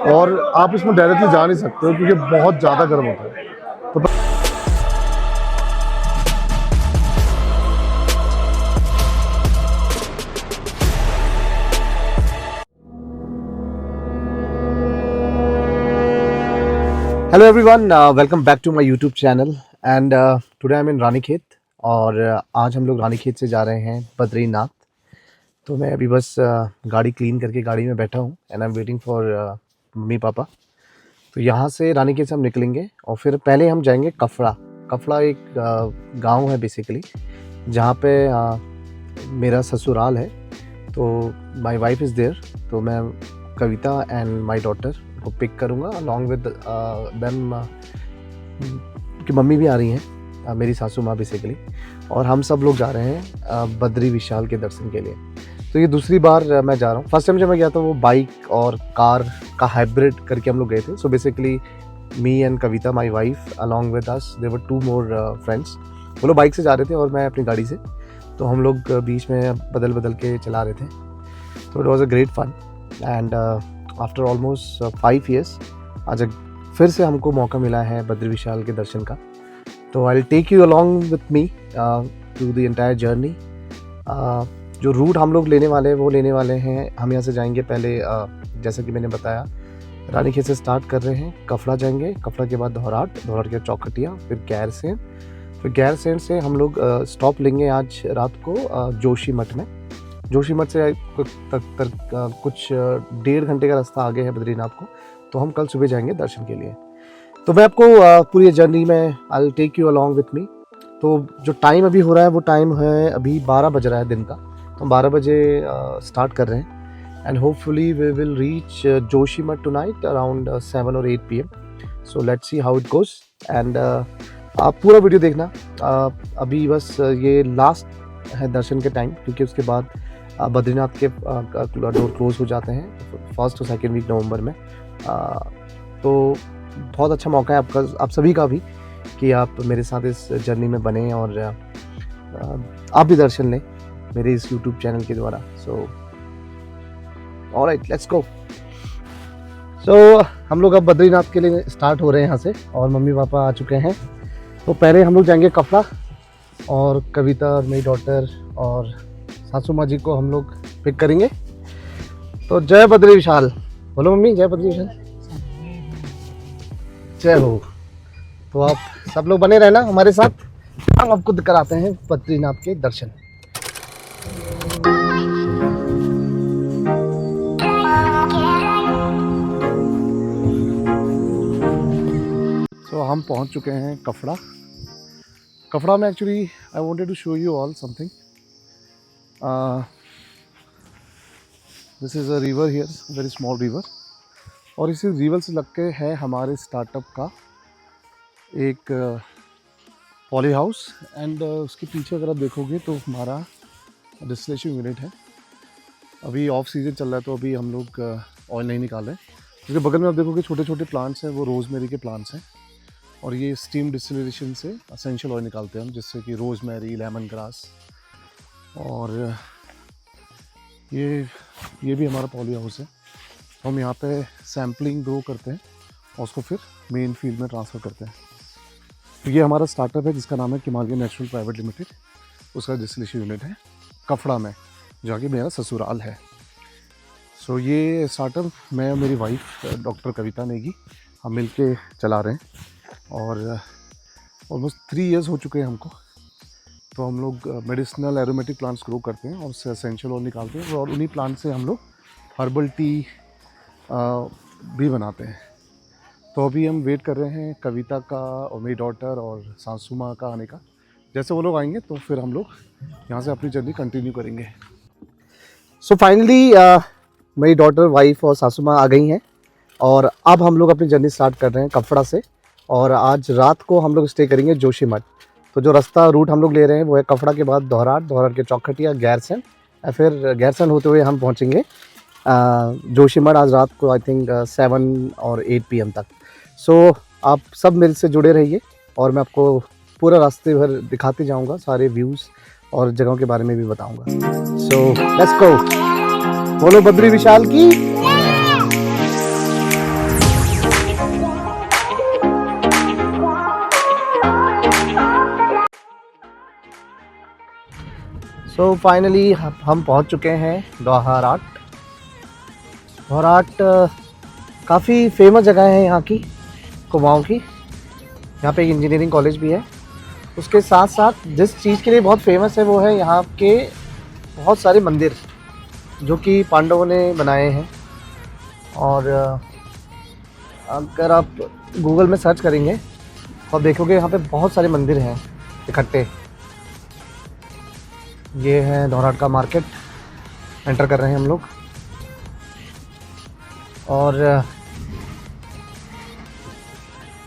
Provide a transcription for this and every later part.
और आप इसमें डायरेक्टली जा नहीं सकते हो क्योंकि बहुत ज़्यादा गर्म होता है। तो hello everyone, welcome back to my YouTube channel and today I am in Ranikhet और आज हम लोग रानीखेत से जा रहे हैं बद्रीनाथ। तो मैं अभी बस गाड़ी क्लीन करके गाड़ी में बैठा हूँ and I am waiting for mummy papa. तो यहाँ से रानीखेत से हम निकलेंगे और फिर पहले हम जाएंगे कफड़ा। कफड़ा एक गांव है बेसिकली, जहाँ पे मेरा ससुराल है। तो माय वाइफ इज़ देयर, तो मैं कविता एंड माय डॉटर को पिक करूँगा अलॉन्ग विद देम, कि मम्मी भी आ रही हैं, मेरी सासू माँ बेसिकली, और हम सब लोग जा रहे हैं बद्री विशाल के दर्शन के लिए। तो ये दूसरी बार मैं जा रहा हूँ। फर्स्ट टाइम जब मैं गया था वो बाइक और कार का हाइब्रिड करके हम लोग गए थे। So basically me and Kavita, my wife, along with us there were 2 more friends. वो लोग बाइक से जा रहे थे और मैं अपनी गाड़ी से, तो हम लोग बीच में बदल बदल के चला रहे थे। तो it was a great fun and after almost 5 years आज फिर से हमको मौका मिला है बद्री विशाल के दर्शन का। तो I will take you along with me to the entire journey. जो रूट हम लोग लेने वाले हैं वो लेने वाले हैं, हम यहाँ से जाएंगे पहले, जैसा कि मैंने बताया, रानीखेत से स्टार्ट कर रहे हैं, कफड़ा जाएंगे, कफड़ा के बाद धौराट, धौराट के चौखटिया, फिर गैरसैंण, फिर गैरसैंण से हम लोग स्टॉप लेंगे आज रात को जोशीमठ में। जोशीमठ से कुछ 1.5 घंटे का रास्ता आगे है बद्रीनाथ को। तो हम कल सुबह जाएंगे दर्शन के लिए। तो मैं आपको पूरी जर्नी में I will take you along with me. तो जो टाइम अभी हो रहा है वो टाइम है अभी 12 बज रहा है दिन का। तो हम 12 बजे स्टार्ट कर रहे हैं and hopefully we will reach Joshimath tonight around 7 or 8 PM। So let's see how it goes and आप पूरा वीडियो देखना। अभी बस ये लास्ट है दर्शन के टाइम, क्योंकि उसके बाद बद्रीनाथ के डोर क्लोज हो जाते हैं 1st और 2nd वीक नवंबर में। तो बहुत अच्छा मौका है आपका, आप सभी का भी, कि आप मेरे साथ इस जर्नी में बने और आप भी दर्शन लें मेरे इस YouTube चैनल के द्वारा। So alright, let's go. सो हम लोग अब बद्रीनाथ के लिए स्टार्ट हो रहे हैं यहाँ से और मम्मी पापा आ चुके हैं। तो पहले हम लोग जाएंगे कफड़ा और कविता और मेरी डॉटर और सासू माँ जी को हम लोग पिक करेंगे। तो जय बद्री विशाल, बोलो मम्मी, जय बद्री विशाल, जय हो। तो आप सब लोग बने रहना हमारे साथ, हम आपको कराते हैं बद्रीनाथ के दर्शन। तो हम पहुंच चुके हैं कफड़ा। कफड़ा में actually I wanted to show you all something. This is a river here, very small river, और इसी रिवर से लग के है हमारे स्टार्टअप का एक पॉली हाउस एंड उसके पीछे अगर आप देखोगे तो हमारा डिस्टिलेशन यूनिट है। अभी ऑफ सीजन चल रहा है तो अभी हम लोग ऑयल नहीं निकाल रहे। उसके बगल में आप देखोगे छोटे छोटे प्लांट्स हैं, वो रोज़मेरी के प्लांट्स हैं, और ये स्टीम डिस्टिलेशन से एसेंशियल ऑयल निकालते हैं हम, जिससे कि रोज़मेरी, लेमन ग्रास, और ये भी हमारा पॉली हाउस है। हम यहाँ पे सैम्पलिंग ग्रो करते हैं और उसको फिर मेन फील्ड में ट्रांसफ़र करते हैं। तो ये हमारा स्टार्टअप है जिसका नाम है किमालय नेचुरल प्राइवेट लिमिटेड। उसका डिस्टिलेशन यूनिट है कफड़ा में, जहाँ कि मेरा ससुराल है। सो ये स्टार्टअप मैं और मेरी वाइफ डॉक्टर कविता नेगी हम मिल के चला रहे हैं और ऑलमोस्ट 3 years हो चुके हैं हमको। तो हम लोग मेडिसिनल एरोमेटिक प्लांट्स ग्रो करते हैं और उससे एसेंशियल ऑयल निकालते हैं, और उन्हीं प्लांट से हम लोग हर्बल टी भी बनाते हैं। तो अभी हम वेट कर रहे हैं कविता का और मेरी डॉटर और सासू माँ का आने का। जैसे वो लोग आएंगे तो फिर हम लोग यहाँ से अपनी जर्नी कंटिन्यू करेंगे। सो फाइनली मेरी डॉटर, वाइफ और सासू माँ आ गई हैं और अब हम लोग अपनी जर्नी स्टार्ट कर रहे हैं कफड़ा से, और आज रात को हम लोग स्टे करेंगे जोशीमठ। तो जो रास्ता रूट हम लोग ले रहे हैं वो है कफड़ा के बाद धौराट, धौराट के चौखटिया, गैरसैंण, फिर गैरसैंण होते हुए हम पहुंचेंगे जोशीमठ आज रात को, आई थिंक 7 or 8 PM तक। सो आप सब मेरे से जुड़े रहिए और मैं आपको पूरा रास्ते भर दिखाते जाऊंगा, सारे व्यूज़ और जगहों के बारे में भी बताऊंगा। सो लेट्स गो, बोलो बद्री विशाल की। सो फाइनली हम पहुंच चुके हैं दोहराट। दोहराट काफ़ी फेमस जगह है यहाँ की, कुमाऊँ की। यहाँ पे एक इंजीनियरिंग कॉलेज भी है। उसके साथ साथ जिस चीज़ के लिए बहुत फेमस है वो है यहाँ के बहुत सारे मंदिर जो कि पांडवों ने बनाए हैं। और अगर आप गूगल में सर्च करेंगे तो आप देखोगे यहाँ पे बहुत सारे मंदिर हैं इकट्ठे। ये है दोहराट का मार्केट, एंटर कर रहे हैं हम लोग। और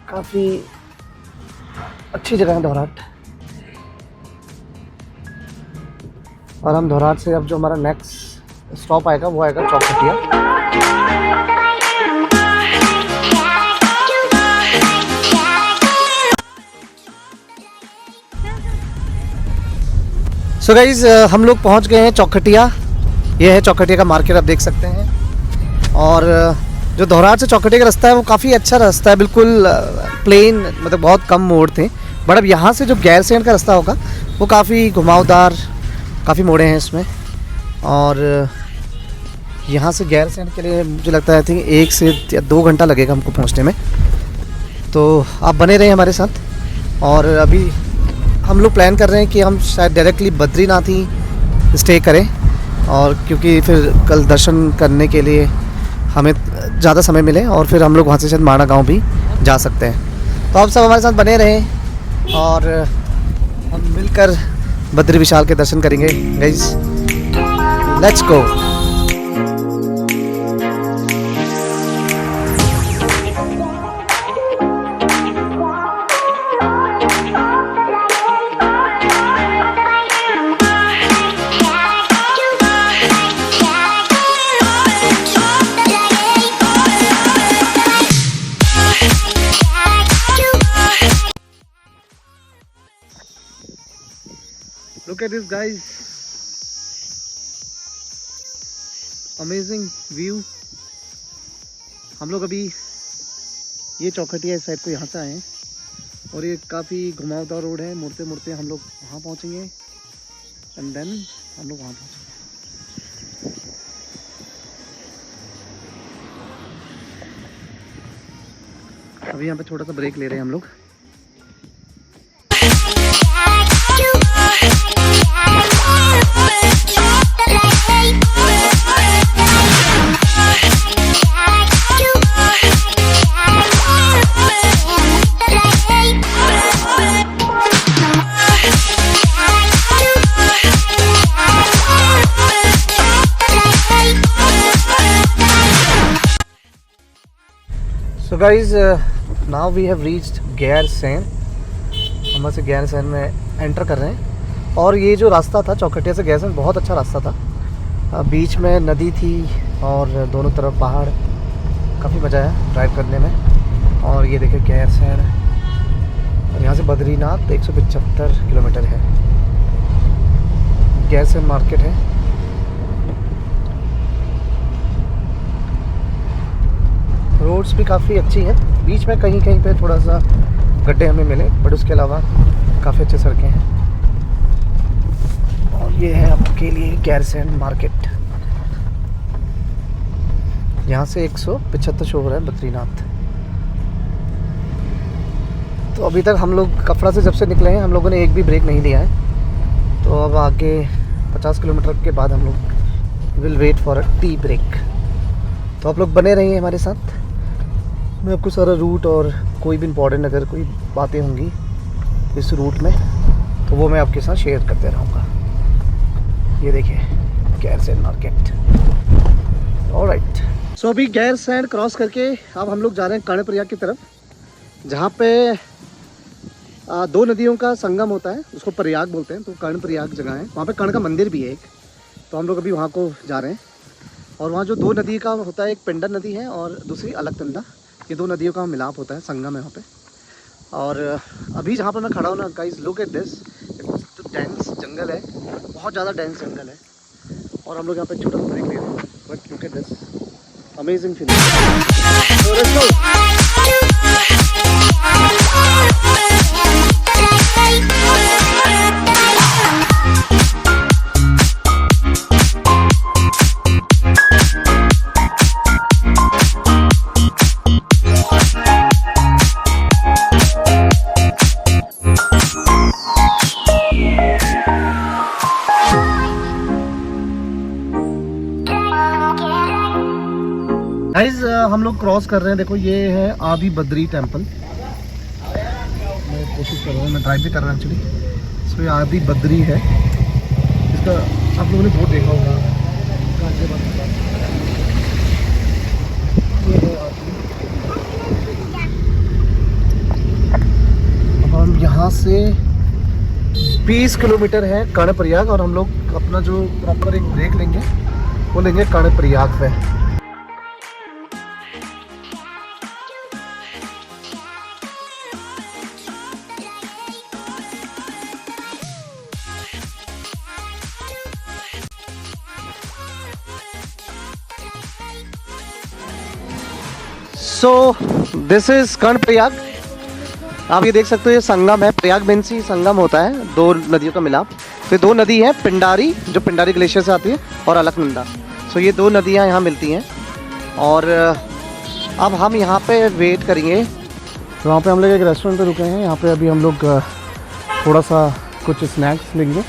काफ़ी अच्छी जगह है दोहराट। और हम दोहराट से अब जो हमारा नेक्स्ट स्टॉप आएगा वो आएगा चौखटिया। सो गाइज हम लोग पहुंच गए हैं चौखटिया। ये है चौखटिया का मार्केट, आप देख सकते हैं। और जो दोहराट से चौखटिया का रास्ता है वो काफ़ी अच्छा रास्ता है, बिल्कुल प्लेन, मतलब बहुत कम मोड़ थे। बट अब यहाँ से जो गैरसैंण का रास्ता होगा वो काफ़ी घुमावदार, काफ़ी मोड़े हैं इसमें। और यहाँ से गैरसैंण के लिए मुझे लगता है 1 से 2 घंटा लगेगा हमको पहुँचने में। तो आप बने रहें हमारे साथ। और अभी हम लोग प्लान कर रहे हैं कि हम शायद डायरेक्टली बद्रीनाथ ही स्टे करें, और क्योंकि फिर कल दर्शन करने के लिए हमें ज़्यादा समय मिले और फिर हम लोग वहाँ से शायद माणा गाँव भी जा सकते हैं। तो आप सब हमारे साथ बने रहें और हम मिलकर बद्री विशाल के दर्शन करेंगे। Guys let's go. Look at this guys, amazing view। हम लोग अभी ये चौखटिया इस साइड को यहाँ से आए हैं और ये काफ़ी घुमावदार रोड है। मुड़ते मुड़ते हम लोग वहाँ पहुँचेंगे एंड देन हम लोग वहाँ पहुँचेंगे। अभी यहाँ पे छोटा सा ब्रेक ले रहे हैं हम लोग। So guys, now we have reached Gairsain. हम से गैरसैंण में एंटर कर रहे हैं। और ये जो रास्ता था चौखटिया से गैरसैंण बहुत अच्छा रास्ता था। बीच में नदी थी और दोनों तरफ पहाड़, काफ़ी मज़ा आया ड्राइव करने में। और ये देखिए गैरसैंण, और यहाँ से बद्रीनाथ 175 किलोमीटर है। गैरसैंण मार्केट है। रोड्स भी काफ़ी अच्छी है, बीच में कहीं कहीं पे थोड़ा सा गड्ढे हमें मिले, बट उसके अलावा काफ़ी अच्छी सड़कें हैं। और ये है आपके लिए गैरसैंण मार्केट। यहाँ से 175 शो हो रहा है बद्रीनाथ। तो अभी तक हम लोग कपड़ा से जब से निकले हैं हम लोगों ने एक भी ब्रेक नहीं लिया है। तो अब आगे 50 किलोमीटर के बाद हम लोग will wait for a tea break. तो आप लोग बने रहिए हमारे साथ। मैं आपको सारा रूट और कोई भी इम्पोर्टेंट अगर कोई बातें होंगी इस रूट में तो वो मैं आपके साथ शेयर करते रहूँगा। ये देखिए गैरसैंण मार्केट। ऑलराइट, सो अभी गैरसैंण क्रॉस करके अब हम लोग जा रहे हैं कर्णप्रयाग की तरफ, जहाँ पे 2 नदियों का संगम होता है, उसको प्रयाग बोलते हैं। तो कर्णप्रयाग जगह है, वहाँ पे कर्ण का मंदिर भी है एक। तो हम लोग अभी वहाँ को जा रहे हैं। और वहाँ जो 2 नदी का होता है, एक पिंडर नदी है और दूसरी अलकनंदा, ये 2 नदियों का मिलाप होता है, संगम है वहाँ पे। और अभी जहाँ पर मैं खड़ा हूँ ना गाइस, लुक एट दिस, तो डेंस जंगल है, बहुत ज़्यादा डेंस जंगल है। और हम लोग यहाँ पे छोटा सा ब्रेक ले रहे हैं, but look at this amazing feeling. Guys हम लोग क्रॉस कर रहे हैं। देखो ये है आदि बद्री टेम्पल। मैं कोशिश कर रहा हूँ, मैं ड्राइव भी कर रहा हूँ एक्चुअली। सो ये आदि बद्री है। इसका आप लोगों ने बहुत देखा होगा। ये है आदि। अब हम यहाँ से 20 किलोमीटर है कर्णप्रयाग, और हम लोग अपना जो प्रॉपर एक ब्रेक लेंगे वो लेंगे कर्णप्रयाग पे। So this is Karnaprayag. आप ये देख सकते हो, ये संगम है। प्रयाग मीन्स ही संगम होता है, दो नदियों का मिलाप। तो दो नदी है, पिंडारी जो पिंडारी ग्लेशियर से आती है, और अलकनंदा। सो ये दो नदियाँ यहाँ मिलती हैं। और अब हम यहाँ पे वेट करेंगे। तो वहाँ पे हम लोग एक रेस्टोरेंट पे रुके हैं। यहाँ पे अभी हम लोग थोड़ा सा कुछ स्नैक्स लेंगे,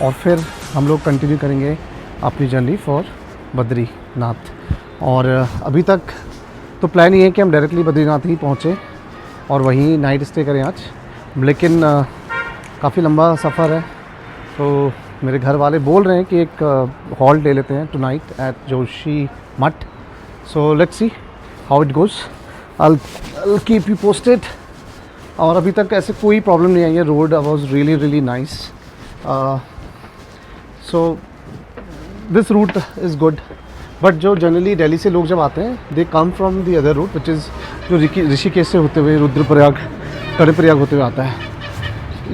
और फिर हम लोग कंटिन्यू करेंगे अपनी जर्नी फॉर बद्रीनाथ। और अभी तक तो प्लान ये है कि हम डायरेक्टली बद्रीनाथ ही पहुँचे और वहीं नाइट स्टे करें आज। लेकिन काफ़ी लंबा सफ़र है, तो मेरे घर वाले बोल रहे हैं कि एक हॉल्ट ले लेते हैं to night at Joshimath. So let's see how it goes. I'll keep you posted. और अभी तक ऐसे कोई प्रॉब्लम नहीं आई है। Road was really really nice. So this route is good. But जो जनरली दिल्ली से लोग जब आते हैं, they come from the other route which is जो ऋषिकेश से होते हुए रुद्रप्रयाग कर्णप्रयाग होते हुए आता है।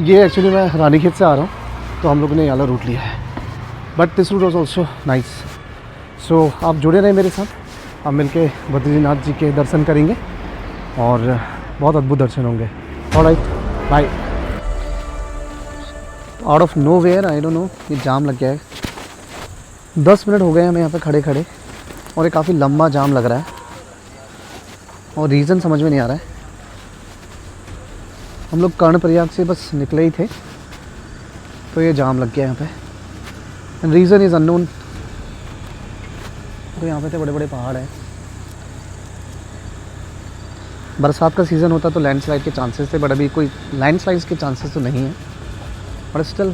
ये एक्चुअली मैं रानीखेत से आ रहा हूँ, तो हम लोगों ने ये वाला रूट लिया है। But this route was also nice. So आप जुड़े रहें मेरे साथ। आप मिलके बद्रीनाथ जी के दर्शन करेंगे और बहुत अद्भुत दर्शन होंगे। Alright, bye. Out of nowhere, I don't know, ये जाम लग गया है। 10 मिनट हो गए हमें यहाँ पे खड़े खड़े, और ये काफ़ी लंबा जाम लग रहा है, और रीज़न समझ में नहीं आ रहा है। हम लोग कर्णप्रयाग से बस निकले ही थे, तो ये जाम लग गया यहाँ पे, एंड रीज़न इज़ अननोन। तो यहाँ पे तो बड़े बड़े पहाड़ हैं। बरसात का सीज़न होता तो लैंडस्लाइड के चांसेस थे, बट अभी कोई लैंडस्लाइड्स के चांसेस तो नहीं है। बट स्टिल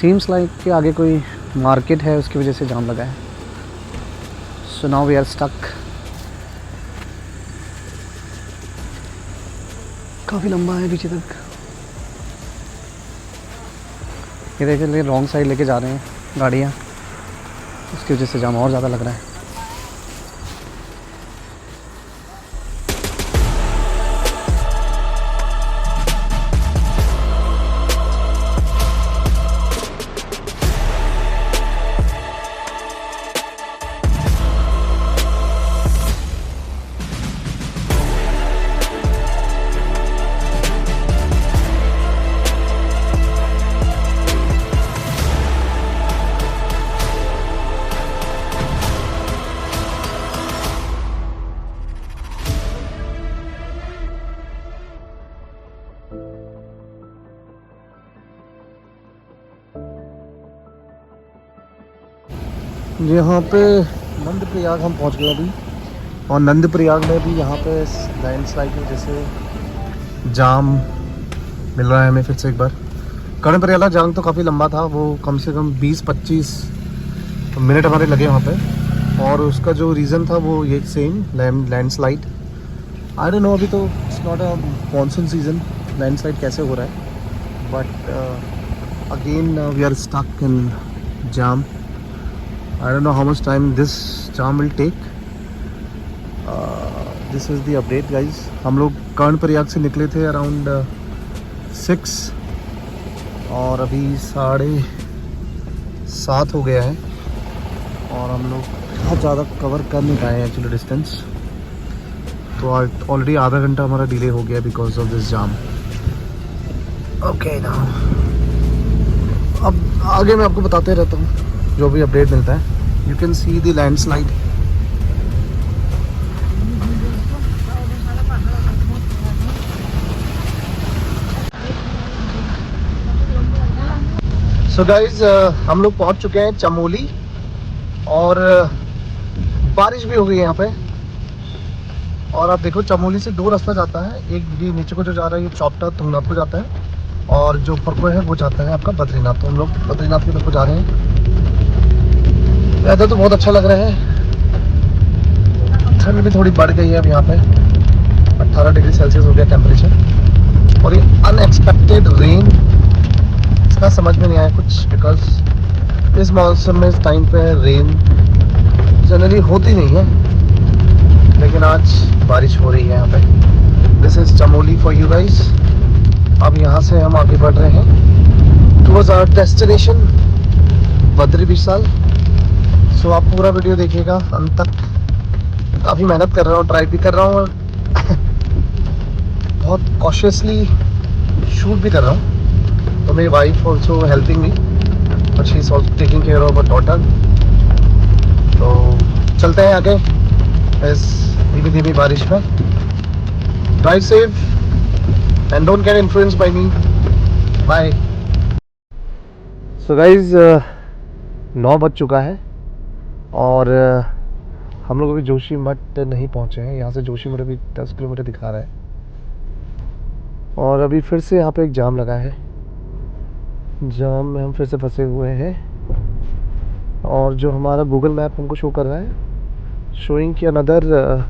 सीम्स लाइक कि आगे कोई मार्केट है, उसकी वजह से जाम लगा है। So now we are stuck. काफ़ी लंबा है पीछे तक। ये देखिए, रॉन्ग साइड लेके जा रहे हैं गाड़ियाँ, उसकी वजह से जाम और ज़्यादा लग रहा है। यहाँ पे नंदप्रयाग हम पहुँच गए अभी, और नंदप्रयाग में भी यहाँ पे लैंडस्लाइड की वजह से जाम मिल रहा है हमें फिर से एक बार। कर्णप्रयाग जाम तो काफ़ी लंबा था, वो कम से कम 20-25 मिनट हमारे लगे वहाँ पे, और उसका जो रीज़न था वो ये same landslide. I don't know, अभी तो it's not a monsoon season, landslide कैसे हो रहा है। But again we are stuck in jam. I don't know how much time this jam will take. This is the update guys. हम लोग कर्णप्रयाग से निकले थे अराउंड 6, और अभी 7:30 हो गया है, और हम लोग बहुत ज़्यादा कवर कर नहीं पाए एक्चुअली डिस्टेंस। तो ऑलरेडी आधा घंटा हमारा डिले हो गया because of this jam. Okay now, अब आगे मैं आपको बताते रहता हूँ जो भी अपडेट मिलता है। You can see the landslide. So guys हम लोग पहुंच चुके हैं चमोली, और बारिश भी हो गई है यहाँ पे। और आप देखो चमोली से 2 रास्ता जाता है, एक ये नीचे को जो जा रहा है ये चौपटा तुंगनाथ को जाता है, और जो ऊपर को है वो जाता है आपका बद्रीनाथ। तो हम लोग बद्रीनाथ की तरफ को जा रहे हैं। वेदर तो बहुत अच्छा लग रहा है, ठंड भी थोड़ी बढ़ गई है अब यहाँ पे, 18 डिग्री सेल्सियस हो गया टेम्परेचर। और ये अनएक्सपेक्टेड रेन, इसका समझ में नहीं आया कुछ, बिकॉज इस मौसम में इस टाइम पे रेन जनरली होती नहीं है, लेकिन आज बारिश हो रही है यहाँ पे। This is Chamoli for you guys. अब यहाँ से हम आगे बढ़ रहे हैं towards our destination Badri Vishal. सो आप पूरा वीडियो देखिएगा अंत तक। काफ़ी मेहनत कर रहा हूँ, ड्राइव भी कर रहा हूँ और बहुत कॉशियसली शूट भी कर रहा हूँ। तो मेरी wife also helping me, but she is also taking care of a daughter. तो चलते हैं आगे इस धीमी धीमी बारिश में। Drive safe and don't get influence by me. Bye. So guys 9 बज चुका है और हम लोग अभी जोशी मठ नहीं पहुंचे हैं। यहाँ से जोशी मठ अभी 10 किलोमीटर दिखा रहा है, और अभी फिर से यहाँ पे एक जाम लगा है। जाम में हम फिर से फंसे हुए हैं, और जो हमारा गूगल मैप हमको शो कर रहा है, शोइंग कि अनदर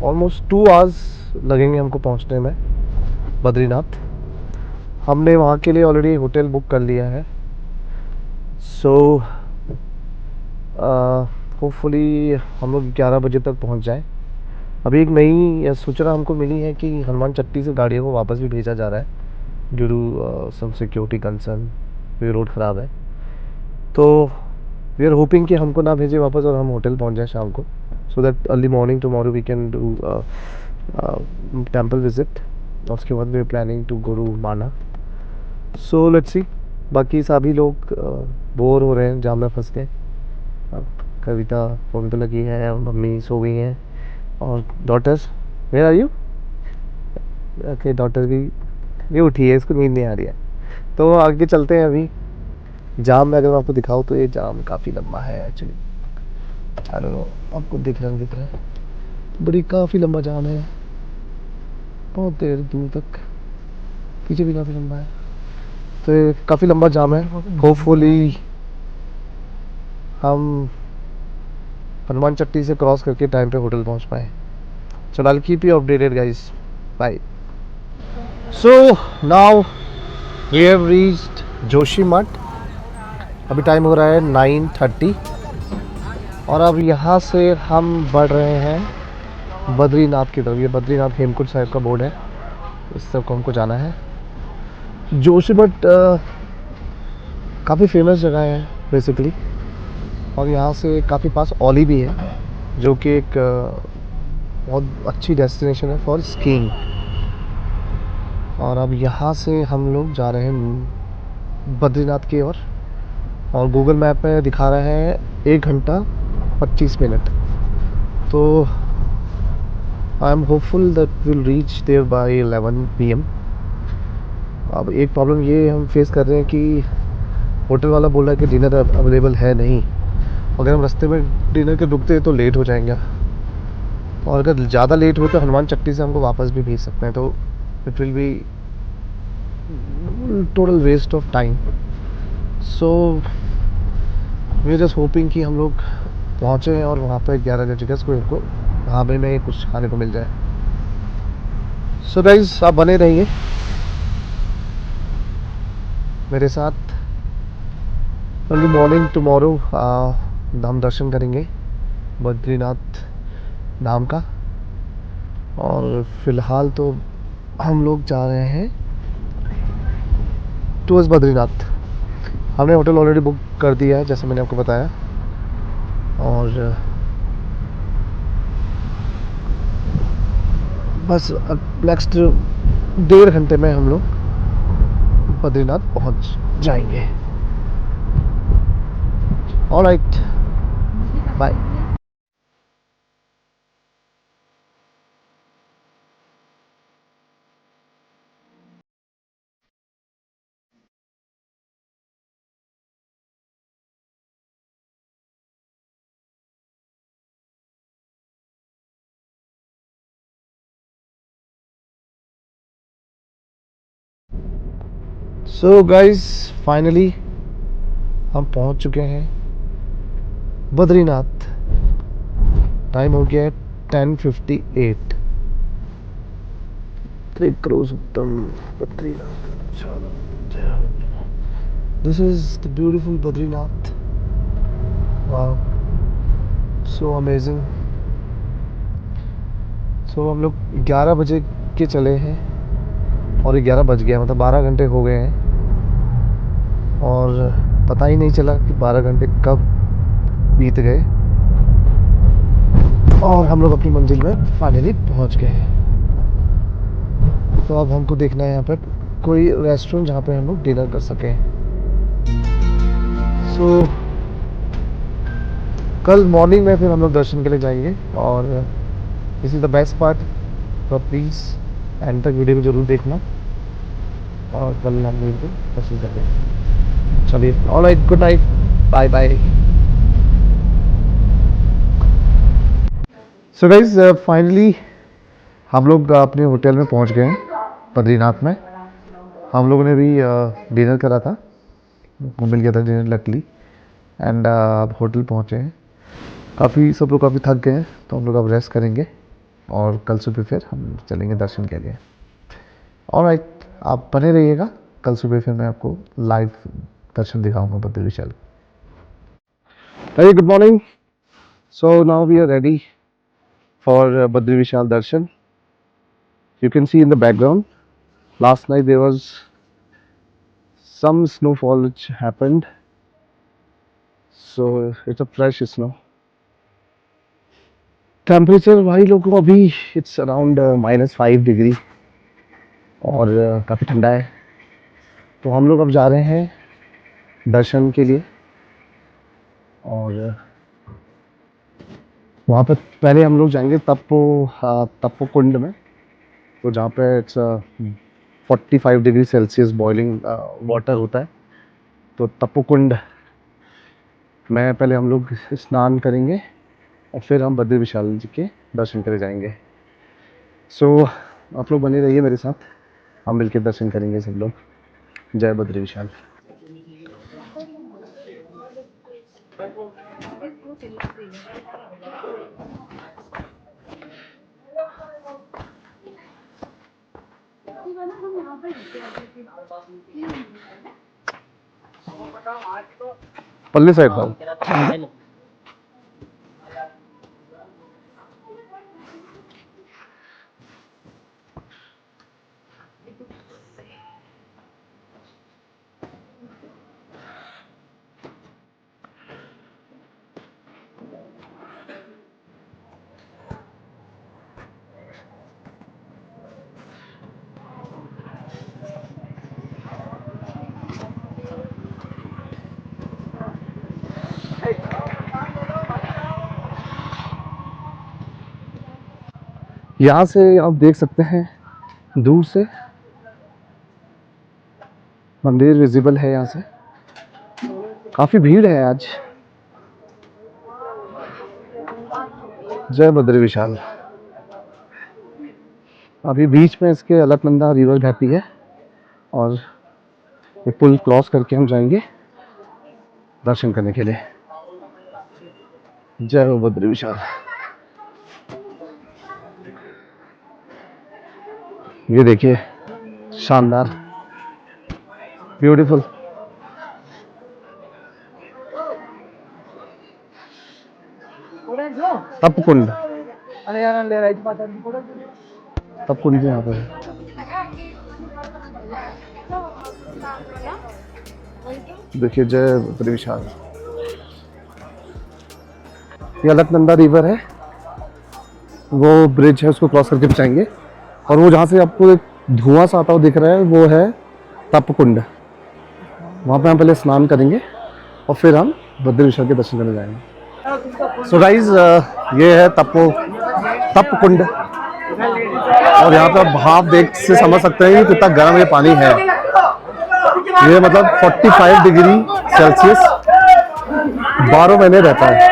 ऑलमोस्ट 2 आवर्स लगेंगे हमको पहुँचने में बद्रीनाथ। हमने वहाँ के लिए ऑलरेडी होटल बुक कर लिया है। सो होपफुली हम लोग 11 बजे तक पहुँच जाएँ। अभी एक नई सूचना हमको मिली है कि हनुमान चट्टी से गाड़ियों को वापस भी भेजा जा रहा है due to some security concern. ये रोड ख़राब है, तो वी आर होपिंग कि हमको ना भेजे वापस और हम होटल पहुंच जाए शाम को, so that early morning tomorrow we can do temple visit. और उसके बाद we are planning to go to Mana. So let's see. बाकी सभी लोग बोर हो रहे हैं जाम में फंस के। कविता फ़ोन पे लगी है, और मम्मी सो गई हैं, और daughter where are you? Okay, daughter भी ये उठी है, इसको नींद नहीं आ रही है। तो आगे चलते हैं। अभी जाम में अगर मैं आपको दिखाऊँ तो ये जाम काफ़ी लंबा है एक्चुअली। आई डोंट नो आपको दिख रहा है, बड़ी काफ़ी लंबा जाम है, बहुत देर दूर तक। पीछे भी काफ़ी लंबा है, तो ये काफ़ी लंबा जाम है। होपफुली हम हनुमान चट्टी से क्रॉस करके टाइम पे होटल पहुंच पाए। चलो I will keep you updated guys, bye. So now we have reached Joshimath. अभी टाइम हो रहा है 9:30, और अब यहाँ से हम बढ़ रहे हैं बद्रीनाथ की तरफ। ये बद्रीनाथ हेमकुंड साहिब का बोर्ड है, इस तरफ को हमको जाना है। जोशीमठ काफ़ी फेमस जगह है बेसिकली, और यहाँ से काफ़ी पास औली भी है, जो कि एक बहुत अच्छी डेस्टिनेशन है फॉर स्कीइंग। और अब यहाँ से हम लोग जा रहे हैं बद्रीनाथ की ओर, और गूगल मैप में दिखा रहा है 1 घंटा 25 मिनट। तो I am hopeful that will reach there by 11 PM। अब एक प्रॉब्लम ये हम फेस कर रहे हैं कि होटल वाला बोल रहा है कि डिनर अवेलेबल है नहीं। अगर हम रास्ते में डिनर के रुकते हैं तो लेट हो जाएंगे, और अगर ज़्यादा लेट हुए तो हनुमान चट्टी से हमको वापस भी भेज सकते हैं, तो it will be total waste of time. So we are just hoping कि हम लोग पहुँचे और वहाँ पे 11 बजे को ढाबे में कुछ खाने को मिल जाए। सो गाइस आप बने रहिए मेरे साथ। अर्ली मॉर्निंग टुमारो हम दर्शन करेंगे बद्रीनाथ धाम का। और फिलहाल तो हम लोग जा रहे हैं टूवर्ड्स बद्रीनाथ। हमने होटल ऑलरेडी बुक कर दिया है जैसे मैंने आपको बताया, और बस नेक्स्ट 1.5 घंटे में हम लोग बद्रीनाथ पहुंच जाएंगे। Alright, bye. So guys finally हम पहुंच चुके हैं बद्रीनाथ। टाइम हो गया है 10:58। त्रिक्रोज उत्तम Badrinath. This is the beautiful Badrinath. Wow, so amazing. So हम लोग 11 बजे के चले हैं और 11 बज गया, मतलब 12 घंटे हो गए हैं और पता ही नहीं चला कि 12 घंटे कब बीत गए और हम लोग अपनी मंजिल में फाइनली पहुंच गए हैं। तो अब हमको देखना है यहाँ पर कोई रेस्टोरेंट जहाँ पे हम लोग डिनर कर सकें। सो कल मॉर्निंग में फिर हम लोग दर्शन के लिए जाएंगे और this is the best part, तो प्लीज़ एंड तक वीडियो को जरूर देखना और कल हम लोग दर्शन करेंगे। चलिए, alright, good night, bye bye. So guys finally हम लोग अपने होटल में पहुंच गए हैं बद्रीनाथ में। हम लोगों ने भी डिनर करा था, वो मिल गया था डिनर लकली, एंड अब होटल पहुंचे हैं। सब लोग काफ़ी थक गए हैं, तो हम लोग अब रेस्ट करेंगे और कल सुबह फिर हम चलेंगे दर्शन के लिए। ऑलराइट, आप बने रहिएगा, कल सुबह फिर मैं आपको लाइव दर्शन दिखाऊंगा Badri Vishal. Good morning. So now we are ready for Badri Vishal Darshan. You can see in the background, last night there was some snowfall which happened, so it's a fresh snow. Temperature भाई लोगों अभी it's around -5 degree और काफ़ी ठंडा है। तो हम लोग अब जा रहे हैं दर्शन के लिए और वहाँ पर पहले हम लोग जाएंगे तप्पो कुंड में, तो जहाँ पे it's 45 degree Celsius boiling water होता है। तो तप्पो कुंड में पहले हम लोग स्नान करेंगे और फिर हम बद्री विशाल जी के दर्शन करे जाएंगे। सो आप लोग बने रहिए मेरे साथ, हम मिलकर दर्शन करेंगे सब लोग। जय बद्री विशाल। पल्ले साइड का यहाँ से आप देख सकते हैं दूर से मंदिर विजिबल है। यहाँ से काफी भीड़ है आज। जय बद्री विशाल। अभी बीच में इसके अलकनंदा रिवर बहती है और ये पुल क्रॉस करके हम जाएंगे दर्शन करने के लिए। जय बद्री विशाल। ये देखिए, शानदार, ब्यूटीफुल। तप कुंड, तप कुंड यहाँ पे देखिए। जय बद्री विशाल। ये अलकनंदा रिवर है, वो ब्रिज है, उसको क्रॉस करके जाएंगे और वो जहाँ से आपको एक धुआं सा आता हुआ दिख रहा है वो है तप कुंड। वहाँ पे हम पहले स्नान करेंगे और फिर हम बद्री विशाल के दर्शन करने जाएंगे। सो गाइज ये है तप कुंड और यहाँ पे आप भाव देख से समझ सकते हैं कि कितना गर्म ये पानी है। ये मतलब 45 डिग्री सेल्सियस 12 महीने रहता है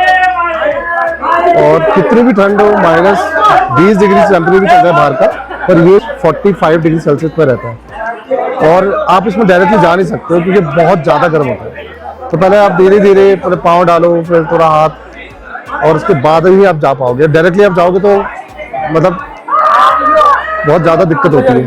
और कितनी भी ठंड हो, -20 डिग्री टेम्परेचर भी चल रहा है बाहर का, पर ये 45 डिग्री सेल्सियस पर रहता है। और आप इसमें डायरेक्टली जा नहीं सकते हो क्योंकि बहुत ज़्यादा गर्म होता है। तो पहले आप धीरे धीरे पहले पाँव डालो, फिर थोड़ा हाथ, और उसके बाद ही आप जा पाओगे। डायरेक्टली आप जाओगे तो मतलब बहुत ज़्यादा दिक्कत होती है।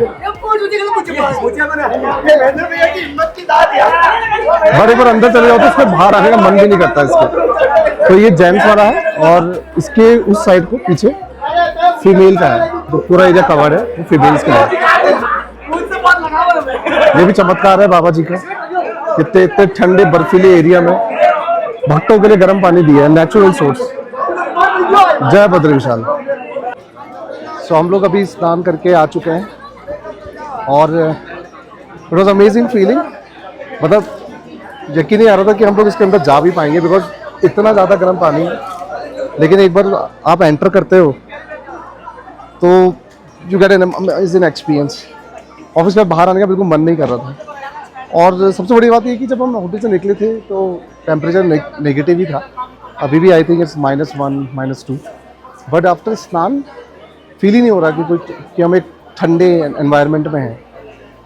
बट एक बार अंदर चले जाओ तो इसमें बाहर आने का मन भी नहीं करता इसके। तो ये जेंट्स वाला है और इसके उस साइड को पीछे फीमेल का है, तो पूरा एरिया कवर्ड है वो फीमेल्स के लिए। ये भी चमत्कार है बाबा जी का, कितने इतने ठंडे बर्फीले एरिया में भक्तों के लिए गर्म पानी दिया है, नेचुरल सोर्स। जय बद्री विशाल। सो हम लोग अभी स्नान करके आ चुके हैं और इट वॉज अमेजिंग फीलिंग। मतलब यकीन नहीं आ रहा था कि हम लोग इसके अंदर जा भी पाएंगे बिकॉज इतना ज़्यादा गर्म पानी है। लेकिन एक बार आप एंटर करते हो तो you get an amazing experience. Office में बाहर आने का बिल्कुल मन नहीं कर रहा था। और सबसे बड़ी बात ये कि जब हम होटल से निकले थे तो टेम्परेचर नेगेटिव ही था। अभी भी I think it's -1 -2, but after स्नान फील ही नहीं हो रहा कि हम एक ठंडे एनवायरनमेंट में हैं।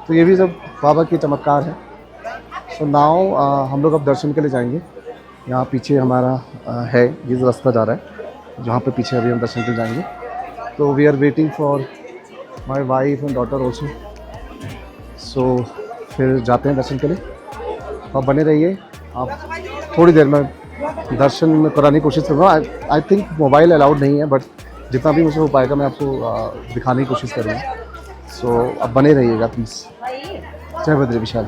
तो ये भी सब बाबा की चमत्कार है। सो नाउ हम लोग अब दर्शन के लिए जाएंगे। यहाँ पीछे हमारा है ये रास्ता जा रहा है जहाँ पे पीछे अभी हम दर्शन के लिए जाएंगे। तो we are waiting for my wife and daughter also. So फिर जाते हैं दर्शन के लिए। आप बने रहिए, आप थोड़ी देर में दर्शन कराने की कोशिश करूँगा। आई थिंक मोबाइल अलाउड नहीं है, बट जितना भी मुझे हो पाएगा मैं आपको दिखाने की कोशिश करूँगा। सो अब बने रहिएगा प्लीज़। जय बद्री विशाल।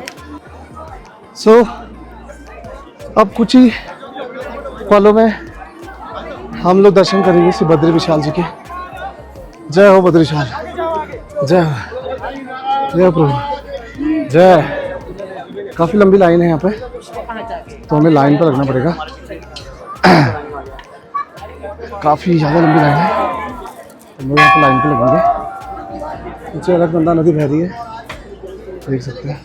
सो अब कुछ ही पलों में हम लोग दर्शन करेंगे श्री बद्री विशाल जी के। जय हो बद्री विशाल, जय हो, जय प्रभु, जय। काफ़ी लंबी लाइन है यहाँ पे, तो हमें लाइन पर लगना पड़ेगा। काफ़ी ज़्यादा लंबी लाइन है, हम लोग यहाँ पर लाइन पर लगेंगे। नीचे अलकनंदा नदी बह रही है, देख सकते हैं।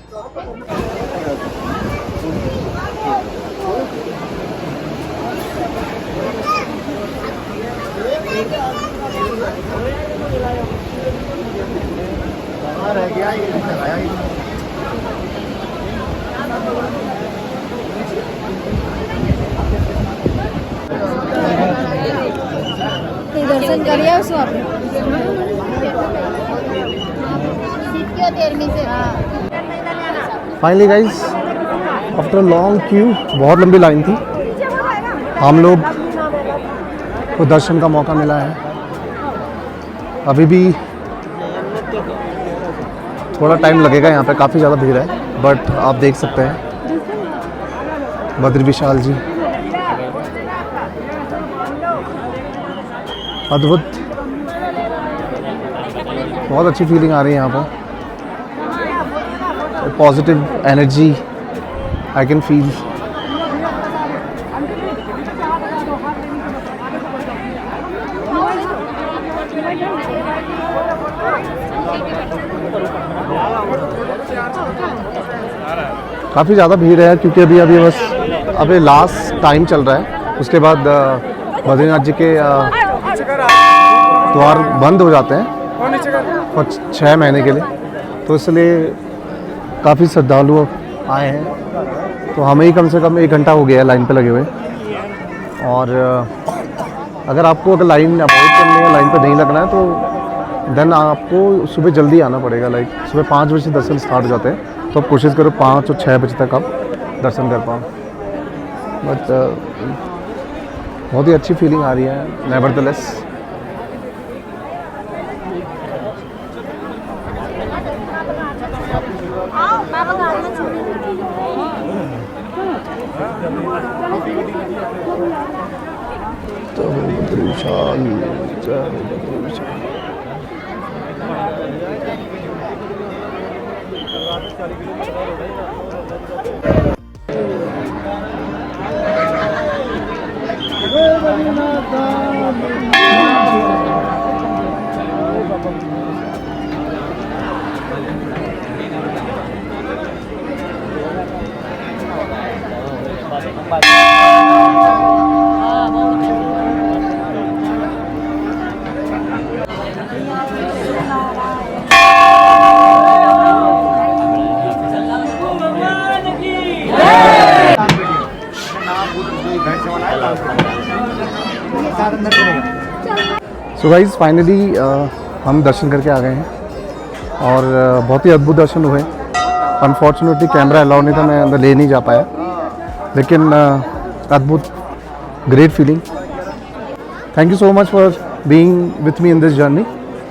दर्शन करिए उसको आपने finally guys after long Q, बहुत लंबी लाइन थी, हम लोग को दर्शन का मौका मिला है। अभी भी थोड़ा टाइम लगेगा, यहाँ पे काफ़ी ज़्यादा भीड़ है, बट आप देख सकते हैं बद्री विशाल जी अद्भुत। बहुत अच्छी फीलिंग आ रही है यहाँ पर, positive energy I can feel. काफ़ी ज़्यादा भीड़ है क्योंकि अभी बस अभी लास्ट टाइम चल रहा है। उसके बाद बद्रीनाथ जी के द्वार बंद हो जाते हैं और 6 महीने के लिए, तो इसलिए काफ़ी श्रद्धालु आए हैं। तो हमें ही कम से कम 1 घंटा हो गया है लाइन पे लगे हुए। और अगर लाइन अवॉइड करनी है, लाइन पे नहीं लगना है, तो देन आपको सुबह जल्दी आना पड़ेगा। लाइक सुबह 5 बजे से दर्शन स्टार्ट हो जाते हैं, तो आप कोशिश करो 5 और 6 बजे तक आप दर्शन कर पाओ। बट बहुत ही अच्छी फीलिंग आ रही है नेवरदलेस। तो बद्री विशाल, जय बद्री विशाल। सो गाइस फाइनली हम दर्शन करके आ गए हैं और बहुत ही अद्भुत दर्शन हुए। अनफॉर्चुनेटली कैमरा अलाउ नहीं था, मैं अंदर ले नहीं जा पाया, लेकिन अद्भुत, great feeling. Thank you so much for being with me in this journey.